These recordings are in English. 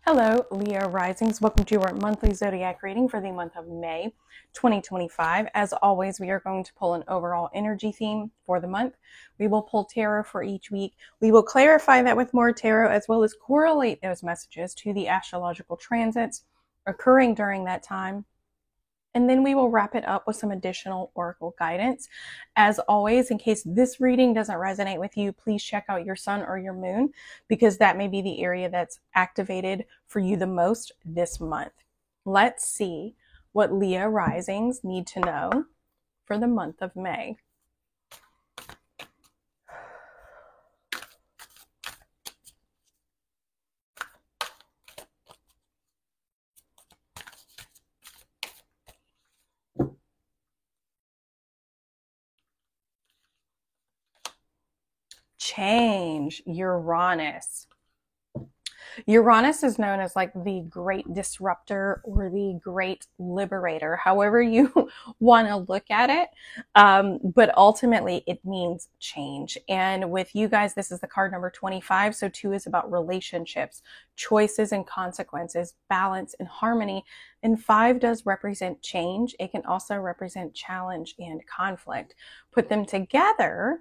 Hello, Leo Risings. Welcome to our monthly zodiac reading for the month of May 2025. As always, we are going to pull an overall energy theme for the month. We will pull tarot for each week. We will clarify that with more tarot as well as correlate those messages to the astrological transits occurring during that time. And then we will wrap it up with some additional oracle guidance. As always, in case this reading doesn't resonate with you, please check out your sun or your moon, because that may be the area that's activated for you the most this month. Let's see what Leo risings need to know for the month of May. Change, Uranus. Uranus is known as like the great disruptor or the great liberator, however you want to look at it. But ultimately it means change. And with you guys, this is the card number 25. So 2 is about relationships, choices and consequences, balance and harmony. And 5 does represent change. It can also represent challenge and conflict. Put them together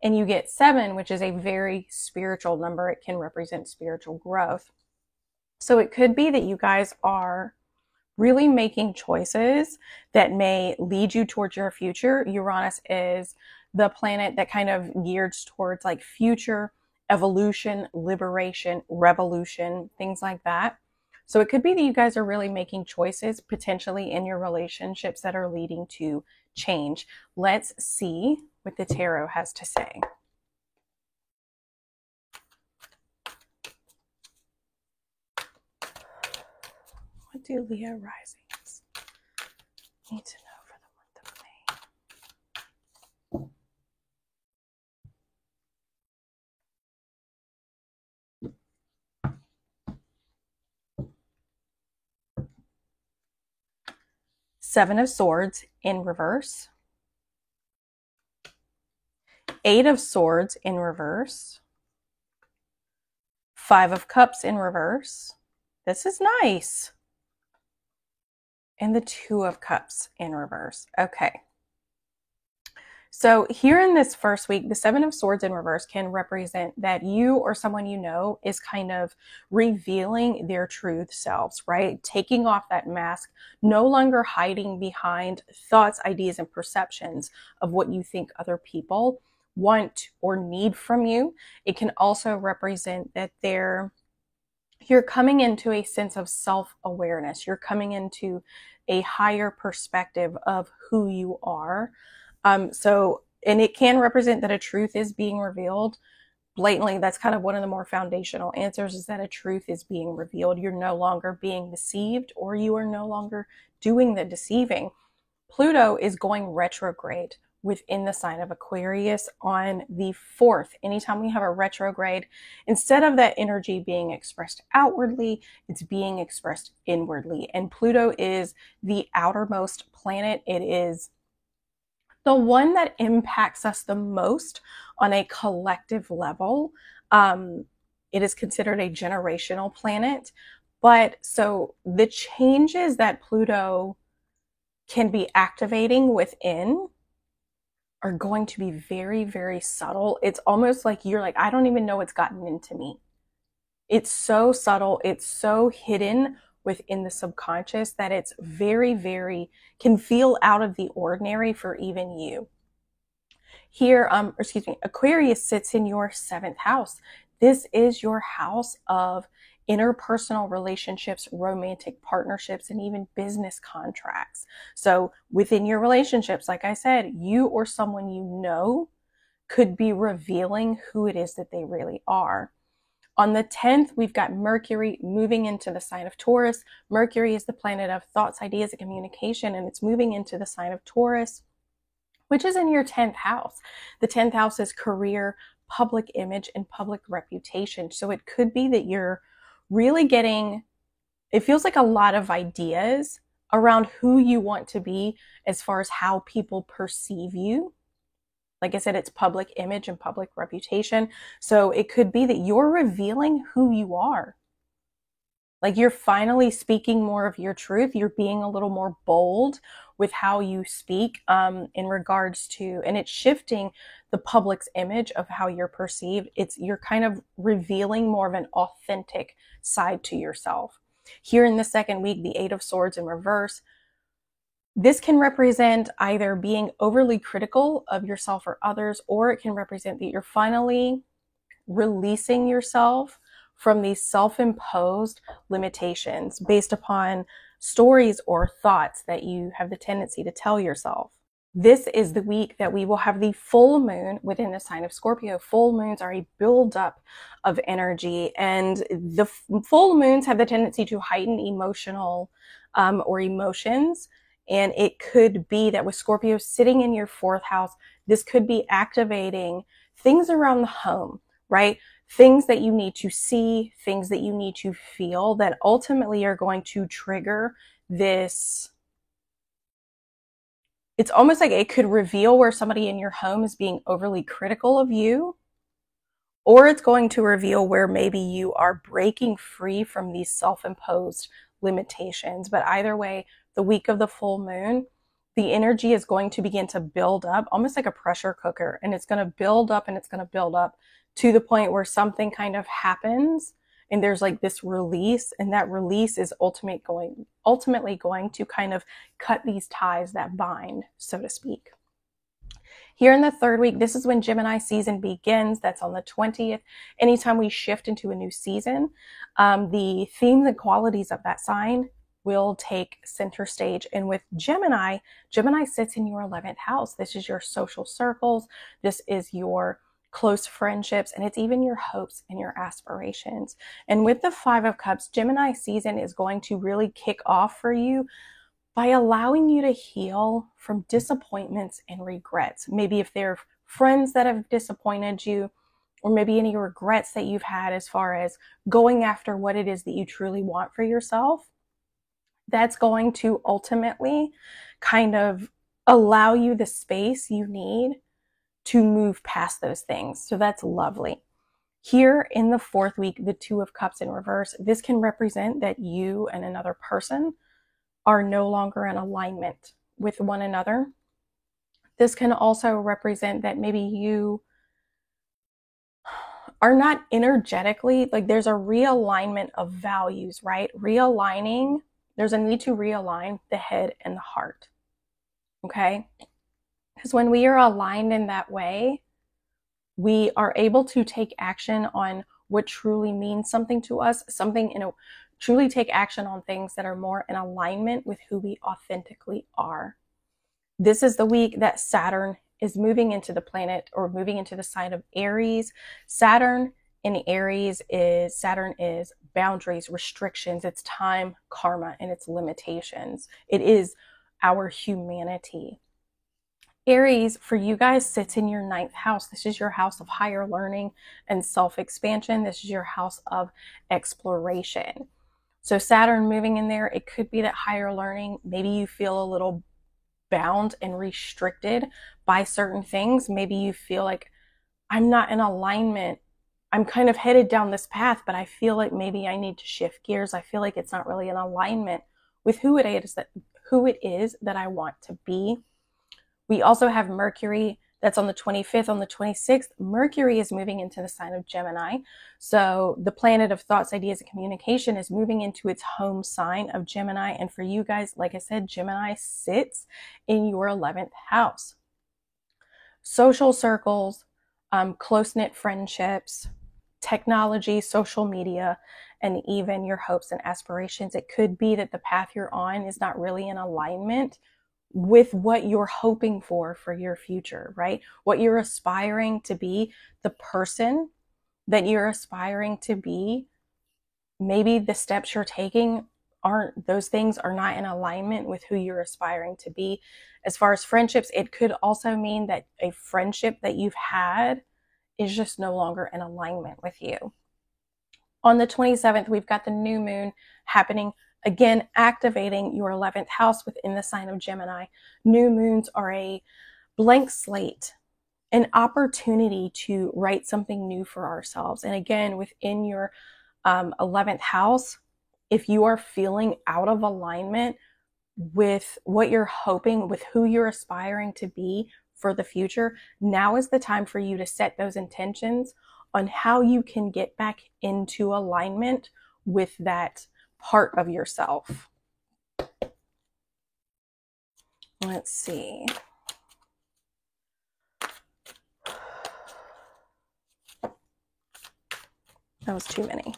and you get 7, which is a very spiritual number. It can represent spiritual growth. So it could be that you guys are really making choices that may lead you towards your future. Uranus is the planet that kind of gears towards like future evolution, liberation, revolution, things like that. So it could be that you guys are really making choices potentially in your relationships that are leading to change. Let's see what the tarot has to say. What do Leo risings need to know for the month of May? 7 of Swords in reverse. 8 of Swords in reverse. 5 of Cups in reverse. This is nice. And the 2 of Cups in reverse. Okay. So here in this first week, the 7 of Swords in reverse can represent that you or someone you know is kind of revealing their truth selves, right? Taking off that mask, no longer hiding behind thoughts, ideas, and perceptions of what you think other people want or need from you. It can also represent that you're coming into a sense of self-awareness. You're coming into a higher perspective of who you are. And it can represent that a truth is being revealed blatantly. That's kind of one of the more foundational answers, is that a truth is being revealed. You're no longer being deceived, or you are no longer doing the deceiving. Pluto is going retrograde within the sign of Aquarius on the 4th. Anytime we have a retrograde, instead of that energy being expressed outwardly, it's being expressed inwardly. And Pluto is the outermost planet. It is the one that impacts us the most on a collective level. It is considered a generational planet. But so the changes that Pluto can be activating within are going to be very, very subtle. It's almost like you're like, I don't even know what's gotten into me. It's so subtle. It's so hidden within the subconscious that it's very, very, can feel out of the ordinary for even you. Here, Aquarius sits in your 7th house. This is your house of interpersonal relationships, romantic partnerships, and even business contracts. So within your relationships, like I said, you or someone you know could be revealing who it is that they really are. On the 10th, we've got Mercury moving into the sign of Taurus. Mercury is the planet of thoughts, ideas, and communication, and it's moving into the sign of Taurus, which is in your 10th house. The 10th house is career, public image, and public reputation. So it could be that you're really getting, it feels like a lot of ideas around who you want to be as far as how people perceive you. Like I said, it's public image and public reputation. So it could be that you're revealing who you are. Like you're finally speaking more of your truth. You're being a little more bold with how you speak in regards to, and it's shifting the public's image of how you're perceived. You're kind of revealing more of an authentic side to yourself. Here in the second week, the Eight of Swords in reverse, this can represent either being overly critical of yourself or others, or it can represent that you're finally releasing yourself from these self-imposed limitations based upon stories or thoughts that you have the tendency to tell yourself. This is the week that we will have the full moon within the sign of Scorpio. Full moons are a buildup of energy, and the full moons have the tendency to heighten emotional or emotions. And it could be that with Scorpio sitting in your fourth house, this could be activating things around the home, right? Things that you need to see, things that you need to feel that ultimately are going to trigger this. It's almost like it could reveal where somebody in your home is being overly critical of you, or it's going to reveal where maybe you are breaking free from these self-imposed limitations. But either way, the week of the full moon, the energy is going to begin to build up, almost like a pressure cooker, and it's going to build up and it's going to build up to the point where something kind of happens and there's like this release, and that release is ultimately going to kind of cut these ties that bind, so to speak. Here in the third week, this is when Gemini season begins. That's on the 20th. Anytime we shift into a new season, the themes and qualities of that sign will take center stage. And with Gemini, Gemini sits in your 11th house. This is your social circles. This is your close friendships, and it's even your hopes and your aspirations. And with the Five of Cups, Gemini season is going to really kick off for you by allowing you to heal from disappointments and regrets. Maybe if they're friends that have disappointed you, or maybe any regrets that you've had as far as going after what it is that you truly want for yourself, that's going to ultimately kind of allow you the space you need to move past those things. So that's lovely. Here in the fourth week, the Two of Cups in reverse, this can represent that you and another person are no longer in alignment with one another. This can also represent that maybe you are not energetically, like there's a realignment of values, right? Realigning, there's a need to realign the head and the heart, okay? Because when we are aligned in that way, we are able to take action on what truly means something to us, truly take action on things that are more in alignment with who we authentically are. This is the week that Saturn is moving into the planet, or moving into the sign of Aries. Saturn in Aries is boundaries, restrictions, it's time, karma, and its limitations. It is our humanity. Aries, for you guys, sits in your 9th house. This is your house of higher learning and self-expansion. This is your house of exploration. So Saturn moving in there, it could be that higher learning, maybe you feel a little bound and restricted by certain things. Maybe you feel like, I'm not in alignment. I'm kind of headed down this path, but I feel like maybe I need to shift gears. I feel like it's not really in alignment with who it is that I want to be. We also have Mercury, that's on the 25th. On the 26th, Mercury is moving into the sign of Gemini. So the planet of thoughts, ideas, and communication is moving into its home sign of Gemini. And for you guys, like I said, Gemini sits in your 11th house. Social circles, close-knit friendships, technology, social media, and even your hopes and aspirations. It could be that the path you're on is not really in alignment with what you're hoping for your future, right? What you're aspiring to be, the person that you're aspiring to be, maybe the steps you're taking those things are not in alignment with who you're aspiring to be. As far as friendships, it could also mean that a friendship that you've had is just no longer in alignment with you. On the 27th, we've got the new moon happening, again, activating your 11th house within the sign of Gemini. New moons are a blank slate, an opportunity to write something new for ourselves. And again, within your 11th house, if you are feeling out of alignment with what you're hoping, with who you're aspiring to be for the future, now is the time for you to set those intentions on how you can get back into alignment with that part of yourself. Let's see. That was too many.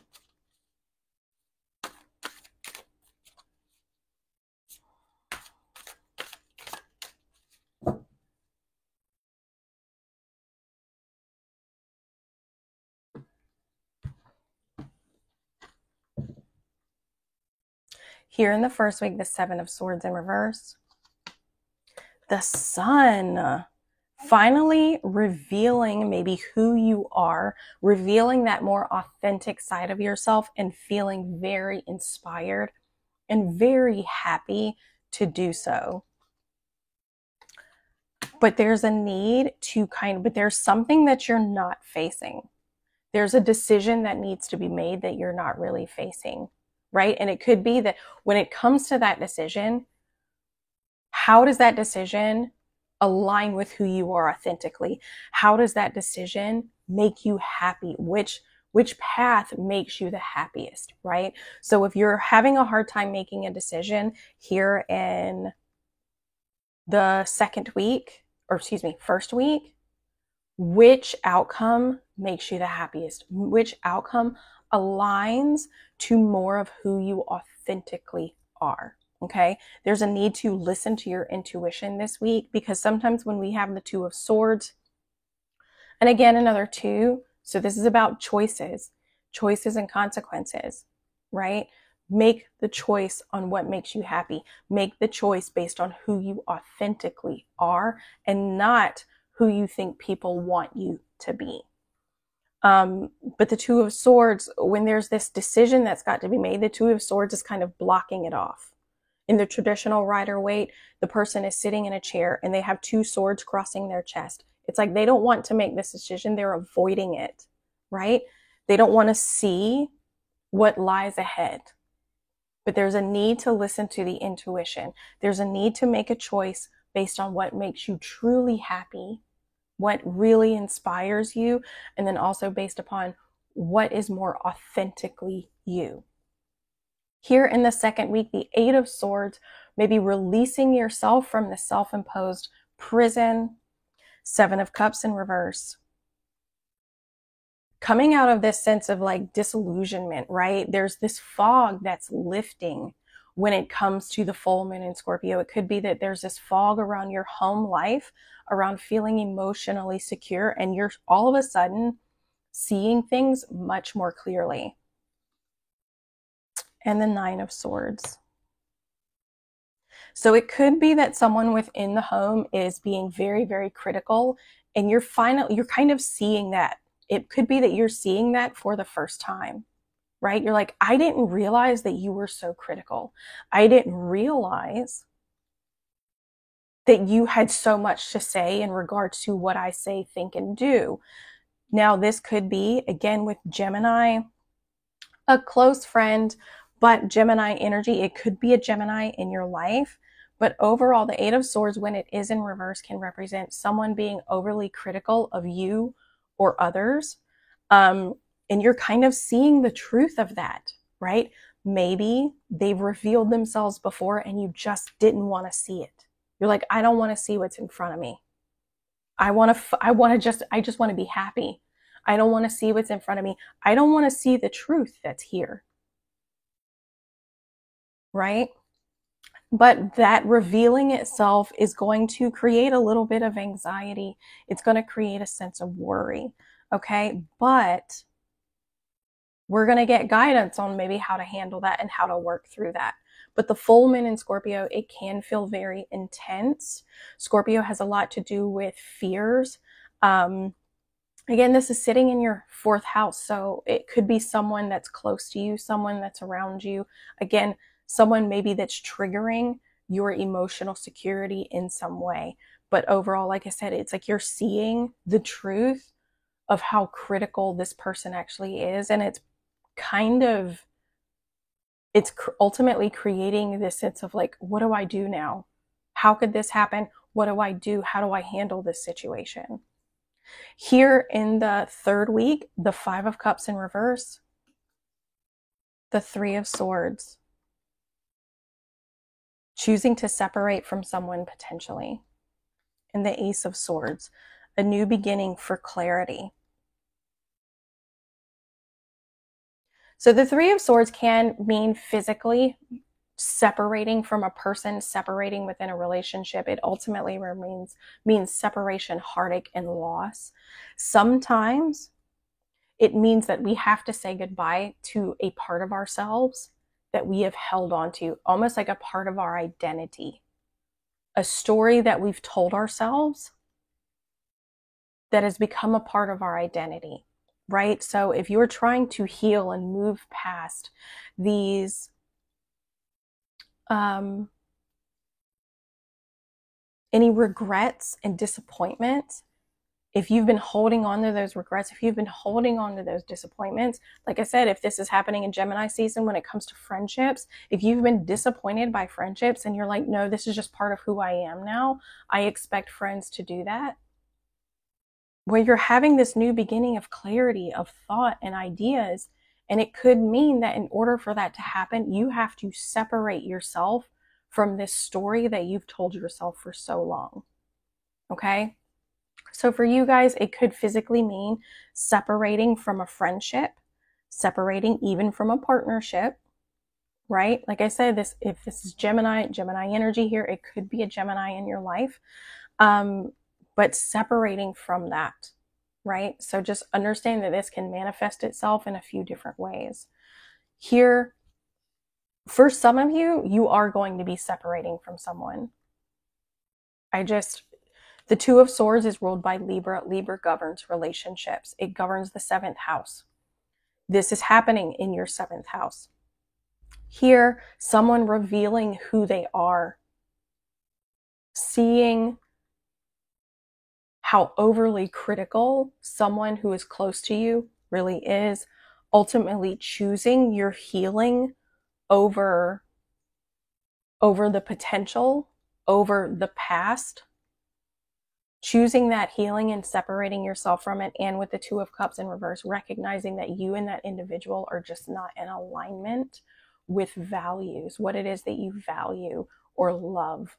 Here in the first week, the Seven of Swords in reverse. The Sun. Finally revealing maybe who you are, revealing that more authentic side of yourself, and feeling very inspired and very happy to do so. But there's a need to but there's something that you're not facing. There's a decision that needs to be made that you're not really facing, right? And it could be that when it comes to that decision, how does that decision align with who you are authentically? How does that decision make you happy? Which path makes you the happiest, right? So if you're having a hard time making a decision here in the first week, which outcome makes you the happiest? Which outcome aligns to more of who you authentically are? Okay, there's a need to listen to your intuition this week, because sometimes when we have the Two of Swords, and again, another two, so this is about choices and consequences, right? Make the choice on what makes you happy. Make the choice based on who you authentically are and not who you think people want you to be. But the Two of Swords, when there's this decision that's got to be made, the Two of Swords is kind of blocking it off. In the traditional Rider-Waite, the person is sitting in a chair and they have two swords crossing their chest. It's like they don't want to make this decision. They're avoiding it, right? They don't want to see what lies ahead. But there's a need to listen to the intuition. There's a need to make a choice based on what makes you truly happy, what really inspires you, and then also based upon what is more authentically you. Here in the second week, the Eight of Swords, maybe releasing yourself from the self-imposed prison. Seven of Cups in reverse. Coming out of this sense of like disillusionment, right? There's this fog that's lifting when it comes to the full moon in Scorpio. It could be that there's this fog around your home life, around feeling emotionally secure, and you're all of a sudden seeing things much more clearly. And the Nine of Swords. So it could be that someone within the home is being very, very critical, and you're kind of seeing that. It could be that you're seeing that for the first time, right? You're like, I didn't realize that you were so critical. I didn't realize that you had so much to say in regards to what I say, think, and do. Now, this could be, again, with Gemini, a close friend, but Gemini energy, it could be a Gemini in your life. But overall, the Eight of Swords, when it is in reverse, can represent someone being overly critical of you or others. And you're kind of seeing the truth of that, right? Maybe they've revealed themselves before and you just didn't want to see it. You're like, I don't want to see what's in front of me. I just want to be happy. I don't want to see what's in front of me. I don't want to see the truth that's here. Right? But that revealing itself is going to create a little bit of anxiety. It's going to create a sense of worry. Okay? But we're going to get guidance on maybe how to handle that and how to work through that. But the full moon in Scorpio, it can feel very intense. Scorpio has a lot to do with fears. Again, this is sitting in your fourth house. So it could be someone that's close to you, someone that's around you. Again, someone maybe that's triggering your emotional security in some way. But overall, like I said, it's like you're seeing the truth of how critical this person actually is. And it's kind of it's ultimately creating this sense of like, what do I do now? How could this happen? What do I do? How do I handle this situation? Here in the third week, the 5 of Cups in reverse, the 3 of Swords, choosing to separate from someone potentially, and the Ace of Swords, a new beginning for clarity. So the 3 of Swords can mean physically separating from a person, separating within a relationship. It ultimately means separation, heartache, and loss. Sometimes it means that we have to say goodbye to a part of ourselves that we have held on to, almost like a part of our identity, a story that we've told ourselves that has become a part of our identity, right? So if you're trying to heal and move past these any regrets and disappointments, if you've been holding on to those regrets, if you've been holding on to those disappointments, like I said, if this is happening in Gemini season when it comes to friendships, if you've been disappointed by friendships and you're like, no, this is just part of who I am now, I expect friends to do that, where you're having this new beginning of clarity, of thought and ideas. And it could mean that in order for that to happen, you have to separate yourself from this story that you've told yourself for so long. Okay? So for you guys, it could physically mean separating from a friendship, separating even from a partnership, right? Like I said, if this is Gemini energy here, it could be a Gemini in your life. But separating from that, right? So just understand that this can manifest itself in a few different ways. Here, for some of you, you are going to be separating from someone. The 2 of Swords is ruled by Libra. Libra governs relationships. It governs the 7th house. This is happening in your 7th house. Here, someone revealing who they are, seeing how overly critical someone who is close to you really is, ultimately choosing your healing over the potential, over the past, choosing that healing and separating yourself from it. And with the 2 of Cups in reverse, recognizing that you and that individual are just not in alignment with values, what it is that you value or love.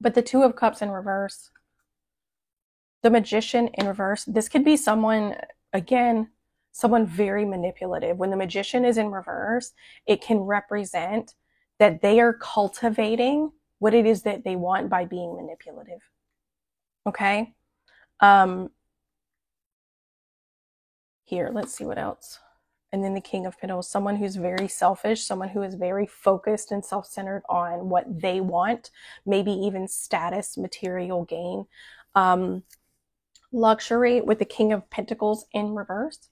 But the 2 of Cups in reverse, the Magician in reverse, this could be someone, again, someone very manipulative. When the Magician is in reverse, it can represent that they are cultivating what it is that they want by being manipulative. Okay? Here, let's see what else. And then the King of Pentacles, someone who's very selfish, someone who is very focused and self-centered on what they want, maybe even status, material gain. Luxury with the King of Pentacles in reverse.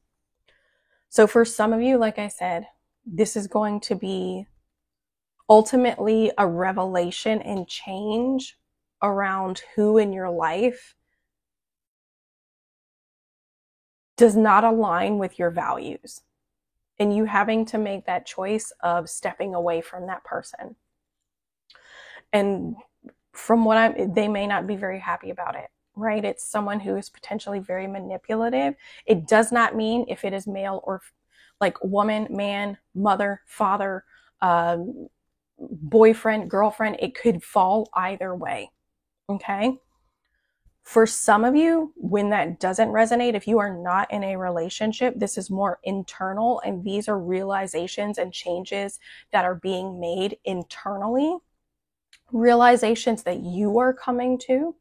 So for some of you, like I said, this is going to be ultimately a revelation and change around who in your life does not align with your values, and you having to make that choice of stepping away from that person. And from what they may not be very happy about it, right? It's someone who is potentially very manipulative. It does not mean if it is male or like woman, man, mother, father, boyfriend, girlfriend, it could fall either way. Okay? For some of you, when that doesn't resonate, if you are not in a relationship, this is more internal, and these are realizations and changes that are being made internally, realizations that you are coming to.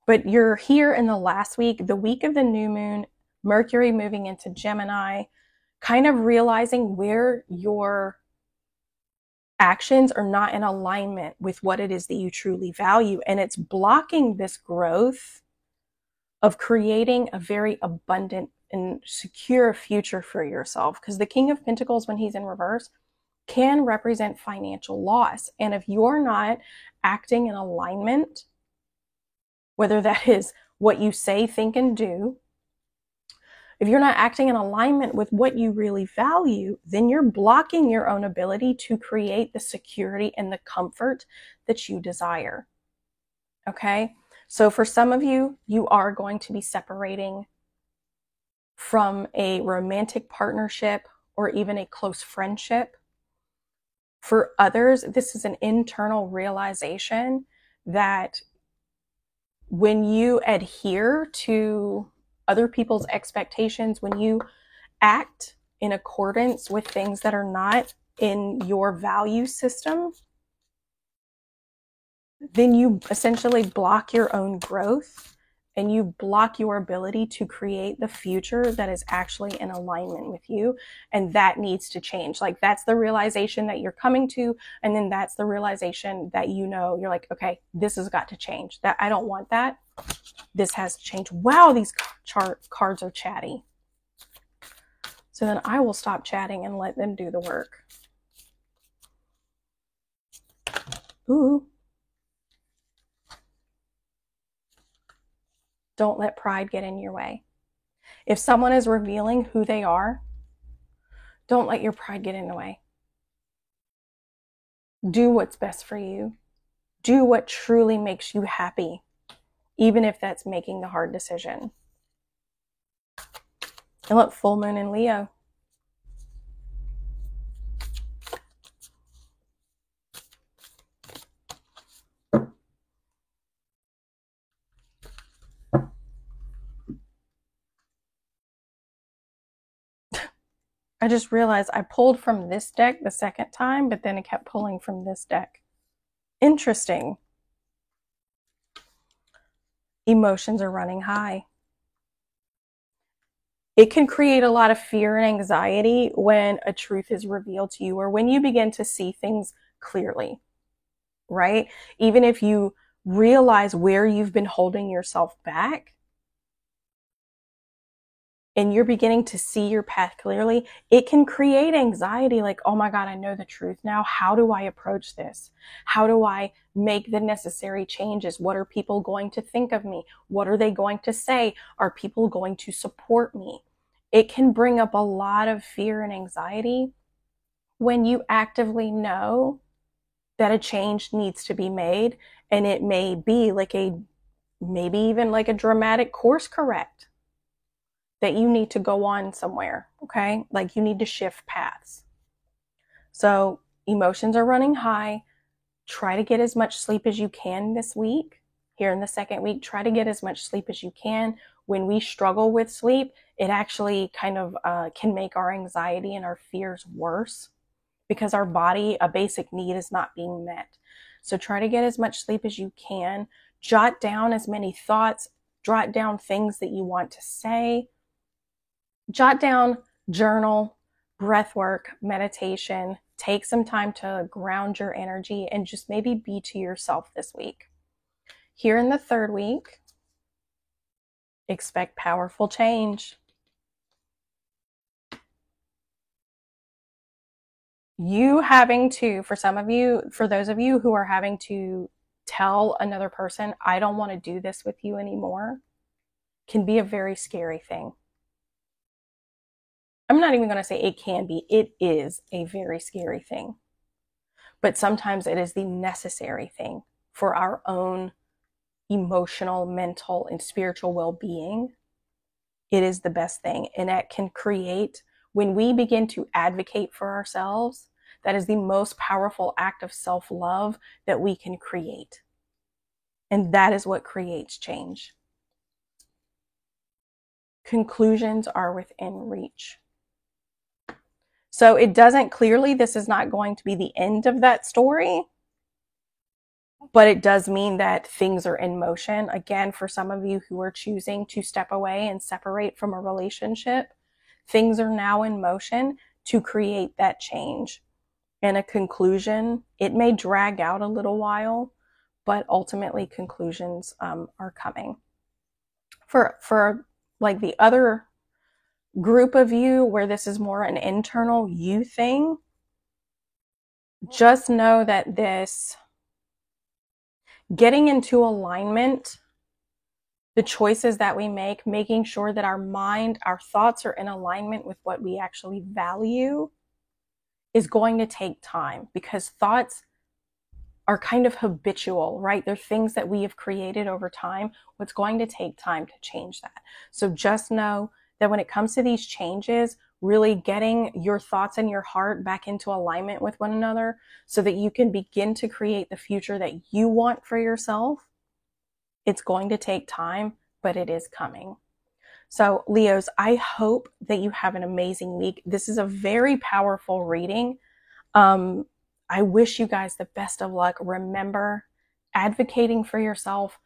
But you're here in the last week, the week of the new moon, Mercury moving into Gemini, kind of realizing where your actions are not in alignment with what it is that you truly value. And it's blocking this growth of creating a very abundant and secure future for yourself. Because the King of Pentacles, when he's in reverse, can represent financial loss. And if you're not acting in alignment, whether that is what you say, think, and do, If you're not acting in alignment with what you really value, then you're blocking your own ability to create the security and the comfort that you desire. Okay? So for some of you, you are going to be separating from a romantic partnership or even a close friendship. For others, this is an internal realization that when you adhere to other people's expectations, when you act in accordance with things that are not in your value system, then you essentially block your own growth and you block your ability to create the future that is actually in alignment with you. And that needs to change. Like, that's the realization that you're coming to. And then that's the realization that, you know, you're like, okay, this has got to change. That I don't want that. This has to change. Wow, these cards are chatty. So then I will stop chatting and let them do the work. Ooh. Don't let pride get in your way. If someone is revealing who they are, don't let your pride get in the way. Do what's best for you. Do what truly makes you happy, even if that's making the hard decision. And look, full moon in Leo. I just realized I pulled from this deck the second time, but then it kept pulling from this deck. Interesting. Emotions are running high. It can create a lot of fear and anxiety when a truth is revealed to you, or when you begin to see things clearly, right? Even if you realize where you've been holding yourself back, and you're beginning to see your path clearly, it can create anxiety like, oh my God, I know the truth now. How do I approach this? How do I make the necessary changes? What are people going to think of me? What are they going to say? Are people going to support me? It can bring up a lot of fear and anxiety when you actively know that a change needs to be made. And it may be like maybe even like a dramatic course correct, that you need to go on somewhere, okay? Like, you need to shift paths. So emotions are running high. Try to get as much sleep as you can this week. Here in the second week, try to get as much sleep as you can. When we struggle with sleep, it actually kind of can make our anxiety and our fears worse, because our body, a basic need, is not being met. So try to get as much sleep as you can. Jot down as many thoughts. Jot down things that you want to say. Jot down, journal, breath work, meditation. Take some time to ground your energy and just maybe be to yourself this week. Here in the third week, expect powerful change. You having to, for some of you, for those of you who are having to tell another person, I don't want to do this with you anymore, can be a very scary thing. I'm not even going to say it can be. It is a very scary thing. But sometimes it is the necessary thing for our own emotional, mental, and spiritual well-being. It is the best thing. And that can create, when we begin to advocate for ourselves, that is the most powerful act of self-love that we can create. And that is what creates change. Conclusions are within reach. So it doesn't clearly, this is not going to be the end of that story, but it does mean that things are in motion. Again, for some of you who are choosing to step away and separate from a relationship, things are now in motion to create that change. And a conclusion, it may drag out a little while, but ultimately conclusions are coming. For like the other group of you where this is more an internal you thing, just know that this getting into alignment, the choices that we make, making sure that our mind, our thoughts are in alignment with what we actually value, is going to take time, because thoughts are kind of habitual, right? They're things that we have created over time. What's going to take time to change that. So just know that when it comes to these changes, really getting your thoughts and your heart back into alignment with one another so that you can begin to create the future that you want for yourself, it's going to take time, but it is coming. So Leos, I hope that you have an amazing week. This is a very powerful reading. I wish you guys the best of luck. Remember, advocating for yourself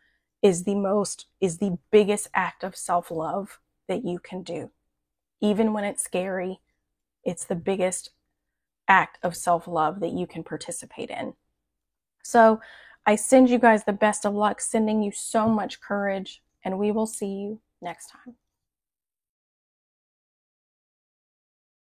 is the biggest act of self-love that you can do. Even when it's scary, it's the biggest act of self-love that you can participate in. So I send you guys the best of luck, sending you so much courage, and we will see you next time.